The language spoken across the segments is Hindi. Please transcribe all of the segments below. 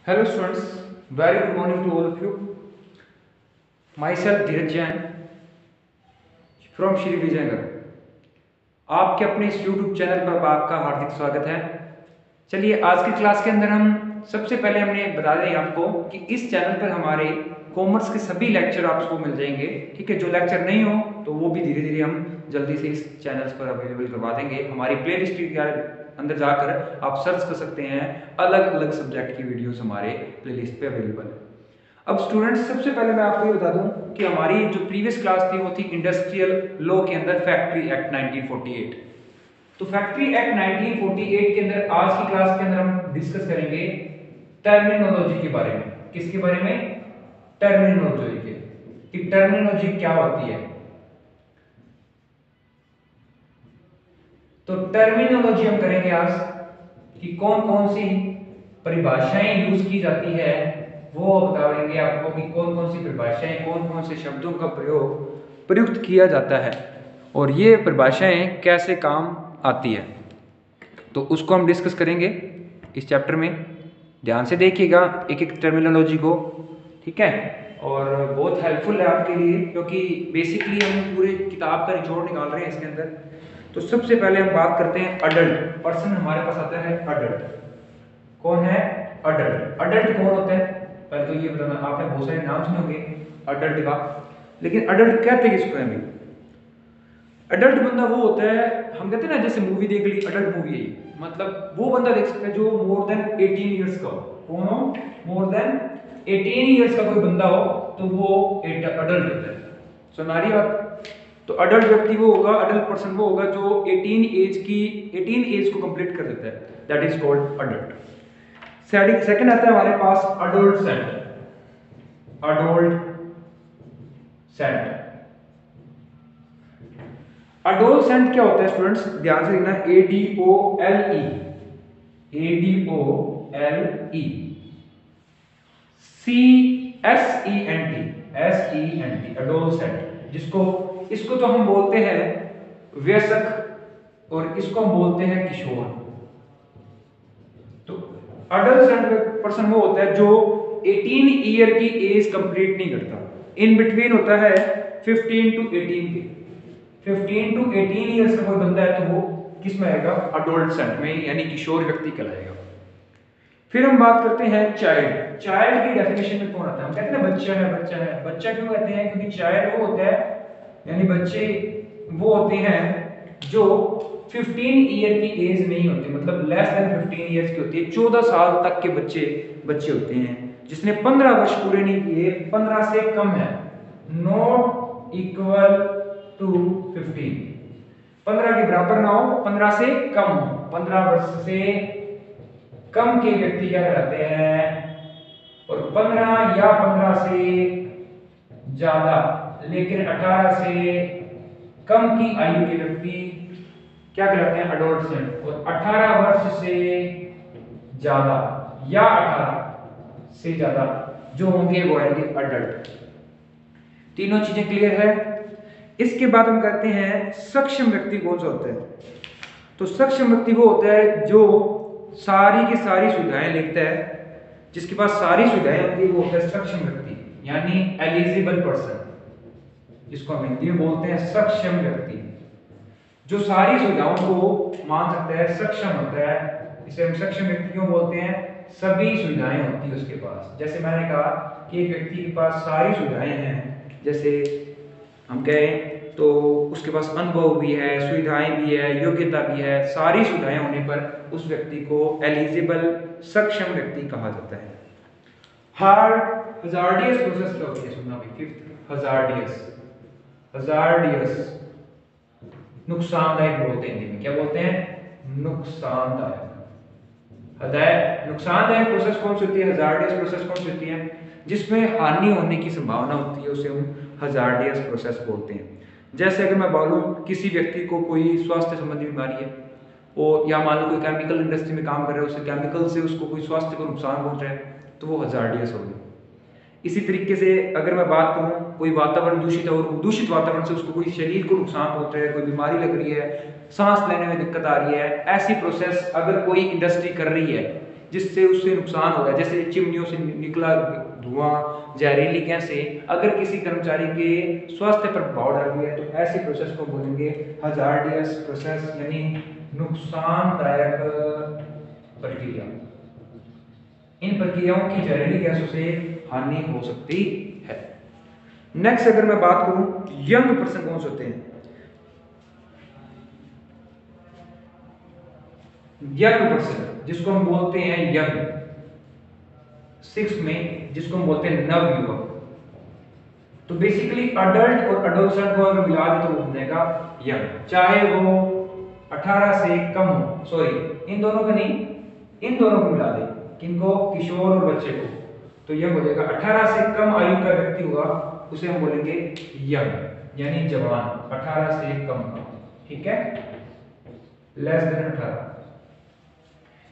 Hello students, very good morning to all of you. Myself Dheeraj Jain from Shri Vijayanagar. आपके अपने इस YouTube चैनल पर आपका हार्दिक स्वागत है। चलिए आज की क्लास के अंदर हम सबसे पहले हमने बता दें आपको कि इस चैनल पर हमारे कॉमर्स के सभी लेक्चर आपको मिल जाएंगे। ठीक है, जो लेक्चर नहीं हो तो वो भी धीरे धीरे हम जल्दी से इस चैनल पर अवेलेबल करवा देंगे। हमारी प्ले लिस्ट के अंदर जाकर आप सर्च कर सकते हैं, अलग अलग सब्जेक्ट की वीडियोस हमारे प्ले लिस्ट पे अवेलेबल है। अब स्टूडेंट्स सबसे पहले मैं आपको ये बता दूं कि हमारी जो प्रीवियस क्लास थी वो थी इंडस्ट्रियल लॉ के अंदर फैक्ट्री एक्ट 1948। तो फैक्ट्री एक्ट 1948 के अंदर आज की क्लास के अंदर हम डिस्कस करेंगे टर्मिनोलॉजी के बारे में। किसके बारे में? टर्मिनोलॉजी के, कि टर्मिनोलॉजी क्या होती है। तो टर्मिनोलॉजी हम करेंगे आज कि कौन कौन सी परिभाषाएं यूज की जाती है, वो बताएंगे आपको कि कौन कौन सी परिभाषाएं, कौन कौन से शब्दों का प्रयुक्त किया जाता है और ये परिभाषाएं कैसे काम आती है। तो उसको हम डिस्कस करेंगे इस चैप्टर में। ध्यान से देखिएगा एक एक टर्मिनोलॉजी को, ठीक है, और बहुत हेल्पफुल है आपके लिए क्योंकि बेसिकली हम पूरी किताब का निचोड़ निकाल रहे हैं इसके अंदर। तो सबसे पहले हम बात करते हैं अडल्ट पर्सन। हमारे पास आता है अडल्ट। कौन है अडल्ट? अडल्ट कौन होता है? पहले तो ये बताना, आपने बहुत सारे नाम सुने होंगे अडल्ट का, लेकिन अडल्ट कहते किसको है? हमें अडल्ट बंदा वो होता है, हम कहते हैं ना जैसे मूवी देख ली अडल्ट मूवी है, मतलब वो बंदा देख सकता है जो मोर देन 18 इयर्स का हो। कौन हो? मोर देन 18 इयर्स का कोई बंदा हो तो वो अडल्ट होता है। सुना रही बात? तो अडल्ट व्यक्ति वो होगा, अडल्ट पर्सन वो होगा जो 18 एज को कंप्लीट कर देता है, that is called adult. Second आता है हमारे पास अडोलसेंट। अडोलसेंट अडोलसेंट क्या होता है स्टूडेंट्स? ध्यान से देखना, ADOLE, ADOLE SENT अडोलसेंट। इसको तो हम बोलते हैं वयस्क और इसको हम बोलते हैं किशोर। तो अडोलसेंट पर्सन वो होता है जो 18 ईयर की एज कंप्लीट नहीं करता, इन बिटवीन होता है 15 टू 18 के। 15 टू 18 ईयर्स का कोई बंदा है तो वो किस में आएगा? अडोलसेंट में, यानी किशोर व्यक्ति कहलाएगा। फिर हम बात करते हैं चाइल्ड। चाइल्ड की डेफिनेशन में कौन आता है? हम कहते हैं बच्चा है, बच्चा है। बच्चा क्यों कहते हैं? क्योंकि चाइल्ड वो होता है, यानी बच्चे वो होते हैं जो 15 ईयर की एज नहीं होती, मतलब लेस देन 15 ईयर्स की होती है। 14 साल तक के बच्चे होते हैं जिसने 15 वर्ष पूरे नहीं किए, 15 से कम है, नॉट इक्वल टू 15, 15 के बराबर ना हो, 15 से कम हो। 15 वर्ष से कम के व्यक्ति क्या कहलाते हैं? और 15 या 15 से ज्यादा लेकिन 18 से कम की आयु के व्यक्ति क्या कहलाते हैं? अडोलसेंट। और 18 वर्ष से ज्यादा या 18 से ज्यादा जो होंगे वो आएंगे अडल्ट। तीनों चीजें क्लियर है? इसके बाद हम कहते हैं सक्षम व्यक्ति कौन सा होता है? तो सक्षम व्यक्ति वो होता है जो सारी की सारी सुविधाएं लेता है, जिसके पास सारी सुविधाएं होती है, वो होता है सक्षम व्यक्ति, यानी एलिजिबल पर्सन, जिसको हम हिंदी में बोलते हैं सक्षम व्यक्ति, जो सारी सुविधाओं को मान सकता है, सक्षम होता है। इसे हम सक्षम व्यक्ति क्यों बोलते हैं? सभी सुविधाएं होती है उसके पास। जैसे मैंने कहा कि एक व्यक्ति के पास सारी सुविधाएं हैं, जैसे हम कहें तो उसके पास अनुभव भी है, सुविधाएं भी है, योग्यता भी है, सारी सुविधाएं होने पर उस व्यक्ति को एलिजिबल सक्षम व्यक्ति कहा जाता है। हजार्डियस प्रोसेस क्या होती है? सुनना भाई, फिफ्थ हजार्डियस नुकसानदायक बोलते हैं हिंदी में। क्या बोलते हैं? नुकसानदायक। नुकसानदायक प्रोसेस कौन सी होती है? हजार्डियस प्रोसेस कौन सी होती है? जिसमें हानि होने की संभावना होती है, उसे हम हजार्डियस प्रोसेस बोलते हैं। जैसे अगर मैं बोलूं किसी व्यक्ति को कोई स्वास्थ्य संबंधी बीमारी है, और या मान लो कोई केमिकल इंडस्ट्री में काम कर रहा है, उससे केमिकल से उसको कोई स्वास्थ्य को नुकसान पहुंच रहा है, तो वो हजार्डियस होगी। इसी तरीके से अगर मैं बात करूं कोई वातावरण दूषित है और दूषित वातावरण से उसको कोई शरीर को नुकसान पहुंच रहा है, कोई बीमारी लग रही है, सांस लेने में दिक्कत आ रही है, ऐसी प्रोसेस अगर कोई इंडस्ट्री कर रही है जिससे उससे नुकसान हो रहा है, जैसे चिमनियों से निकला धुआं, जहरीली गैसें अगर किसी कर्मचारी के स्वास्थ्य पर प्रभाव डाल रही है तो ऐसी प्रोसेस को बोलेंगे हजार्डियस प्रोसेस, यानी नुकसानदायक प्रक्रिया। इन प्रक्रियाओं की जहरीली गैसों से हानि हो सकती है। नेक्स्ट अगर मैं बात करूं यंग पर्सन कौन से होते हैं, यंग पर्सन जिसको हम बोलते हैं यंग, 6 में जिसको हम बोलते हैं नवयुवक। तो बेसिकली अडल्ट और एडोलसेंट को अगर मिला दे तो वो बनेगा यंग, चाहे वो 18 से कम हो, सॉरी इन दोनों को नहीं, इन दोनों को मिला दे, किनको, किशोर और बच्चे को, तो यंग हो जाएगा। 18 से कम आयु का व्यक्ति होगा उसे हम बोलेंगे यंग, यानी जवान, 18 से कम का, ठीक है, लेस देन 18।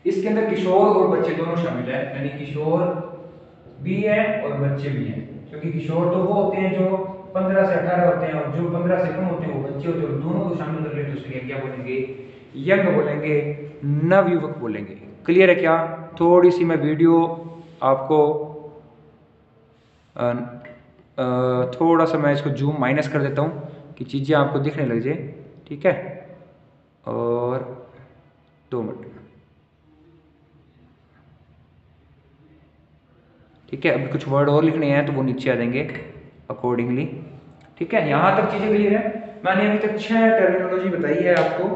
इसके अंदर किशोर और बच्चे दोनों शामिल है, यानी किशोर भी है और बच्चे भी हैं, क्योंकि किशोर तो वो होते हैं जो 15 से 18 होते हैं और जो 15 से कम होते हैं वो बच्चे होते हैं, दोनों को शामिल कर लेते हैं क्या बोलेंगे, यंग बोलेंगे, नवयुवक बोलेंगे। क्लियर है क्या? थोड़ी सी मैं वीडियो आपको थोड़ा सा मैं इसको जूम माइनस कर देता हूँ कि चीज़ें आपको दिखने लग जाए, ठीक है, और 2 मिनट, ठीक है। अभी कुछ वर्ड और लिखने हैं तो वो नीचे आ जाएंगे अकॉर्डिंगली, ठीक है। यहाँ तक चीज़ें क्लियर है। मैंने अभी तक 6 टर्मिनोलॉजी बताई है आपको,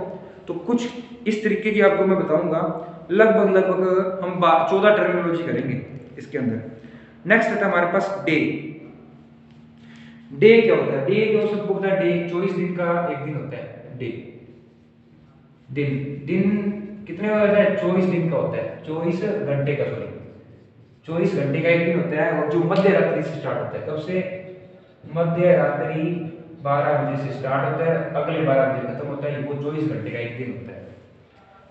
तो कुछ इस तरीके की आपको मैं बताऊंगा, लगभग हम 14 टर्मिनोलॉजी करेंगे इसके अंदर। नेक्स्ट आता है हमारे पास डे। डे क्या होता है? डे जो सबको पता है, डे 24 दिन का एक दिन होता है। डे दिन, दिन कितने का होता है? 24 दिन का होता है, 24 घंटे का, सॉरी 24 घंटे का एक दिन होता है, और जो मध्य रात्रि से स्टार्ट होता है, कब से? मध्य रात्रि 12 बजे से स्टार्ट होता है, अगले 12 बजे खत्म होता है, वो 24 घंटे का एक दिन होता है,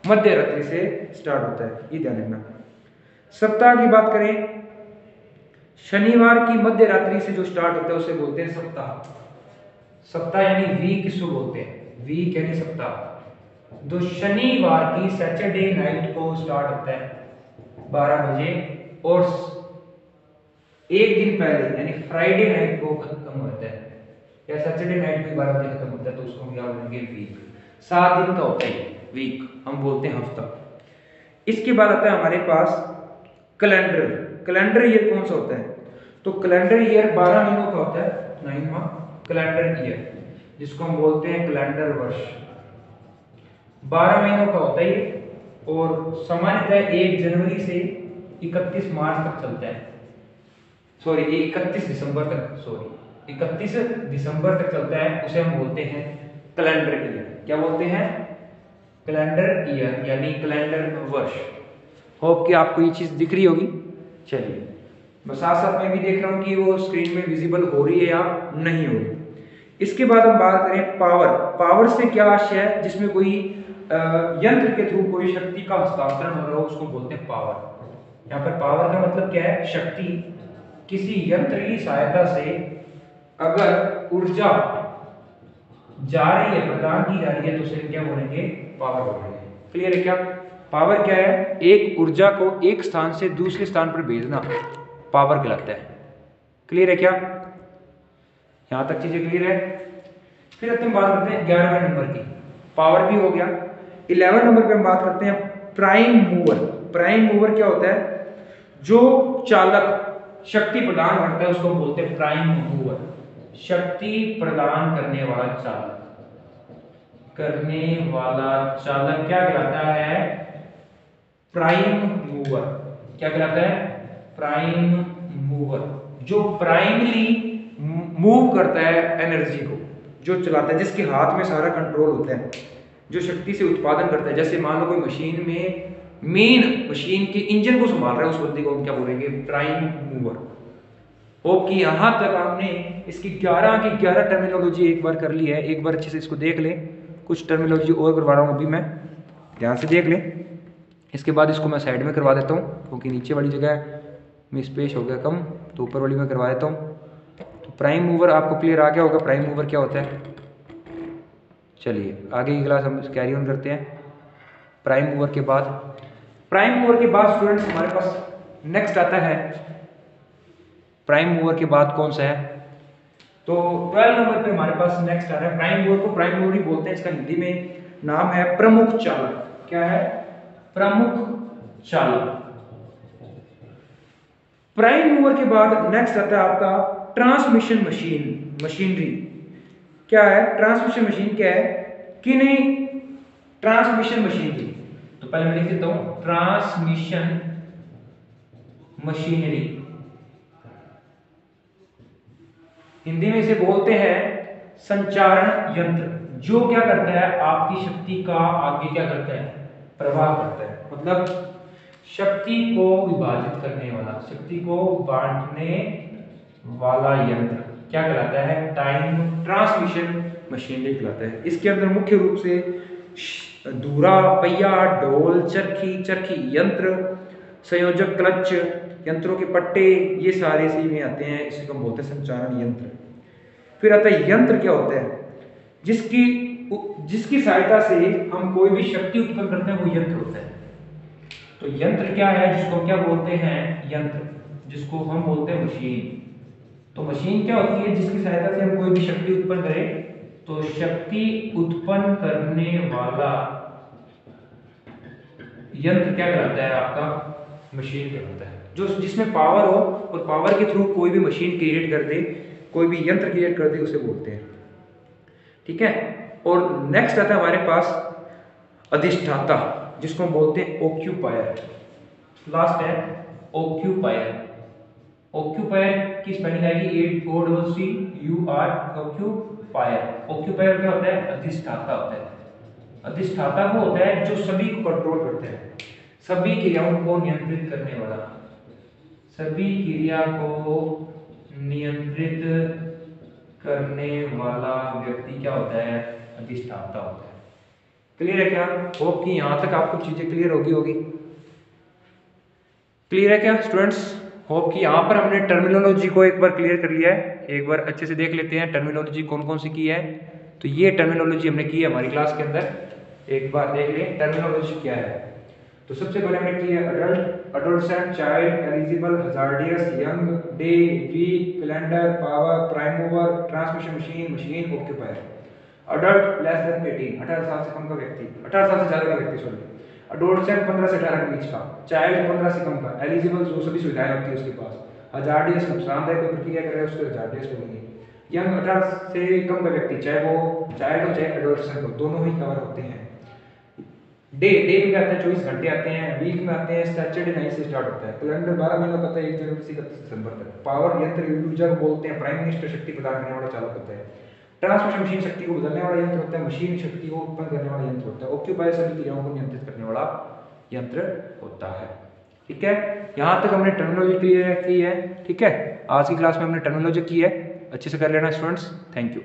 मध्य रात्रि से स्टार्ट होता है, ये ध्यान रखना। सप्ताह की बात करें, शनिवार की मध्य रात्रि से जो स्टार्ट होता है उसे बोलते हैं सप्ताह। सप्ताह यानी वीक किसको बोलते हैं? वीक यानी सप्ताह। जो शनिवार की सैटरडे नाइट को स्टार्ट होता है 12 बजे और एक दिन पहले यानी फ्राइडे नाइट को खत्म होता है, या सैटरडे नाइट को 12 बजे खत्म होता है, तो उसको हम क्या बोलेंगे? वीक। 7 दिन का होता है वीक, हम बोलते हैं हफ्ता। इसके बाद आता है हमारे पास कैलेंडर। कैलेंडर ईयर कौन सा होता है? तो कैलेंडर ईयर 12 महीनों का होता है, 9 माह कैलेंडर ईयर, जिसको हम बोलते हैं कैलेंडर वर्ष। 12 महीनों का होता है ये, और सामान्यतः 1 जनवरी से 31 मार्च तक चलता है, सॉरी 31 दिसंबर तक, सॉरी 31 दिसंबर तक चलता है, उसे हम बोलते हैं कैलेंडर ईयर। क्या बोलते हैं? कैलेंडर ईयर यानी कैलेंडर वर्ष। होप कि आपको ये चीज़ दिख रही होगी। चलिए, मैं साथ साथ में भी देख रहा हूँ कि वो स्क्रीन में विजिबल हो रही है या नहीं हो रही। इसके बाद हम बात करें पावर। पावर से क्या आशय है? जिसमें कोई यंत्र के थ्रू कोई शक्ति का हस्तांतरण हो रहा हो, उसको बोलते हैं पावर। यहाँ पर पावर का मतलब क्या है? शक्ति। किसी यंत्र की सहायता से अगर ऊर्जा जा रही है, प्रदान की जा रही है, तो उसे क्या बोलेंगे? पावर बोलेंगे। क्लियर है क्या? पावर क्या है? एक ऊर्जा को एक स्थान से दूसरे स्थान पर भेजना पावर कहलाता है। क्लियर है क्या? यहां तक चीजें क्लियर है? फिर हम बात करते हैं 11वें नंबर की। पावर भी हो गया। 11 नंबर पे हम बात करते हैं प्राइम मूवर। प्राइम मूवर क्या होता है? जो चालक शक्ति प्रदान करता है उसको हम बोलते हैं प्राइम मूवर। शक्ति प्रदान करने वाला चालक, करने वाला चालक क्या कहलाता है? Prime mover. क्या कहलाता है? Prime mover. जो प्राइमली मूव करता है एनर्जी को, जो चलाता है, जिसके हाथ में सारा कंट्रोल होता है, जो शक्ति से उत्पादन करता है। जैसे मान लो कोई मशीन में मेन मशीन के इंजन को संभाल रहा है, उस बंदे को हम क्या बोलेंगे? Prime mover. होप कि यहाँ तक आपने इसकी 11 की 11 टर्मिनोलॉजी एक बार कर ली है। एक बार अच्छे से इसको देख लें। कुछ टर्मिनोलॉजी और करवा रहा हूँ अभी मैं, ध्यान से देख लें। इसके बाद इसको मैं साइड में करवा देता हूँ, क्योंकि नीचे वाली जगह में स्पेस हो गया कम, तो ऊपर वाली में करवा देता हूँ। तो प्राइम मूवर आपको क्लियर आ गया होगा, प्राइम मूवर क्या होता है। चलिए आगे की क्लास हम कैरी ऑन करते हैं। प्राइम मूवर के बाद प्राइम मूवर के बाद स्टूडेंट्स हमारे पास नेक्स्ट आता है, प्राइम मूवर के बाद कौन सा है, तो 12 नंबर पे हमारे पास नेक्स्ट आ रहा है प्राइम मूवर को प्राइम मूवर ही बोलते हैं, इसका हिंदी में नाम है प्रमुख चालक। क्या है? प्रमुख चालक। प्राइम मूवर के बाद नेक्स्ट आता है आपका ट्रांसमिशन मशीनरी। क्या है ट्रांसमिशन मशीन? क्या है कि नहीं, ट्रांसमिशन मशीनरी, तो पहले मैं लिख देता हूं ट्रांसमिशन मशीनरी। हिंदी में इसे बोलते हैं संचारण यंत्र, जो क्या करता है आपकी शक्ति का आगे क्या करता है, प्रवाह करता है, मतलब शक्ति को विभाजित करने वाला, शक्ति को बांटने वाला यंत्र क्या कहलाता है, टाइम ट्रांसमिशन मशीनरी कहलाता है। इसके अंदर मुख्य रूप से धुरा, पहिया, ढोल, चरखी यंत्र, संयोजक, क्लच, यंत्रों के पट्टे, ये सारे इसी में आते हैं, इसी को हम बोलते हैं संचारण यंत्र। फिर आता है यंत्र। क्या होता है? जिसकी सहायता से हम कोई भी शक्ति उत्पन्न करते हैं वो यंत्र होता है। तो यंत्र क्या है, जिसको क्या बोलते हैं, यंत्र, जिसको हम बोलते हैं मशीन। तो मशीन क्या होती है, जिसकी सहायता से हम कोई भी शक्ति उत्पन्न करें, तो शक्ति उत्पन्न करने वाला यंत्र क्या कहलाता है आपका, मशीन कहलाता है। जो जिसमें पावर हो और पावर के थ्रू कोई भी मशीन क्रिएट कर दे, कोई भी यंत्र क्रिएट कर दे, उसे बोलते हैं। ठीक है। और नेक्स्ट आता है हमारे पास अधिष्ठाता, जिसको हम बोलते हैं ऑक्यूपायर। लास्ट है ऑक्यूपायर। ऑक्यूपायर की स्पेलिंग आएगी OCCUR, ऑक्यूपायर। ऑक्यूपायर क्या होता है, अधिष्ठाता होता है। अधिष्ठाता वो होता है जो सभी को कंट्रोल करता है, सभी क्रियाओं को नियंत्रित करने वाला, सभी क्रिया को नियंत्रित करने वाला व्यक्ति क्या होता है, अधिष्ठाता होता है। क्लियर है क्या? होप कि यहां तक आपको चीजें क्लियर होगी। क्लियर है क्या स्टूडेंट्स? होप कि यहाँ पर हमने टर्मिनोलॉजी को एक बार क्लियर कर लिया है। एक बार अच्छे से देख लेते हैं टर्मिनोलॉजी कौन कौन सी की है। तो ये टर्मिनोलॉजी हमने की है हमारी क्लास के अंदर, एक बार देख लें टर्मिनोलॉजी क्या है। तो सबसे पहले हमने की है adult, adolescent, child, eligible, hazardous, young, day, week, calendar, power, prime mover, transmission machine, machine, occupier. Adult less than 18, 18 साल से कम का व्यक्ति, 18 साल से ज्यादा का व्यक्ति, सॉरी। एडोलसेंट 15 से 18 के बीच का, चाइल्ड 15 से कम का, एलिजिबल जो सभी सुविधाएं होती है उसके पास, हजार्डियस नुकसानदायक कोई प्रक्रिया कर रहा है उसको हजार्डियस बोलेंगे। यंग 18 से कम का व्यक्ति, चाहे वो चाइल्ड हो चाहे एडोलसेंट हो, दोनों ही कवर होते हैं। डे में आते हैं 24 घंटे आते हैं, वीक में आते हैं सैटरडे नाइट से स्टार्ट होता है, कैलेंडर 12 महीनों का होता है 1 जनवरी से 31 दिसंबर तक। पावर यंत्र यूजर बोलते हैं, प्राइम मिनिस्टर शक्ति प्रदान करने वाला चालक होता है। ट्रांसमिशन मशीन शक्ति को बदलने वाला यंत्र होता है, मशीन शक्ति को उत्पन्न करने वाला यंत्र होता है, ऑक्यूपायर सभी क्रियाओं को नियंत्रित करने वाला यंत्र होता है। ठीक है, यहाँ तक हमने टर्मिनोलॉजी क्लियर की है। ठीक है, आज की क्लास में हमने टर्मिनोलॉजी की है, अच्छे से कर लेना स्टूडेंट्स। Thank you.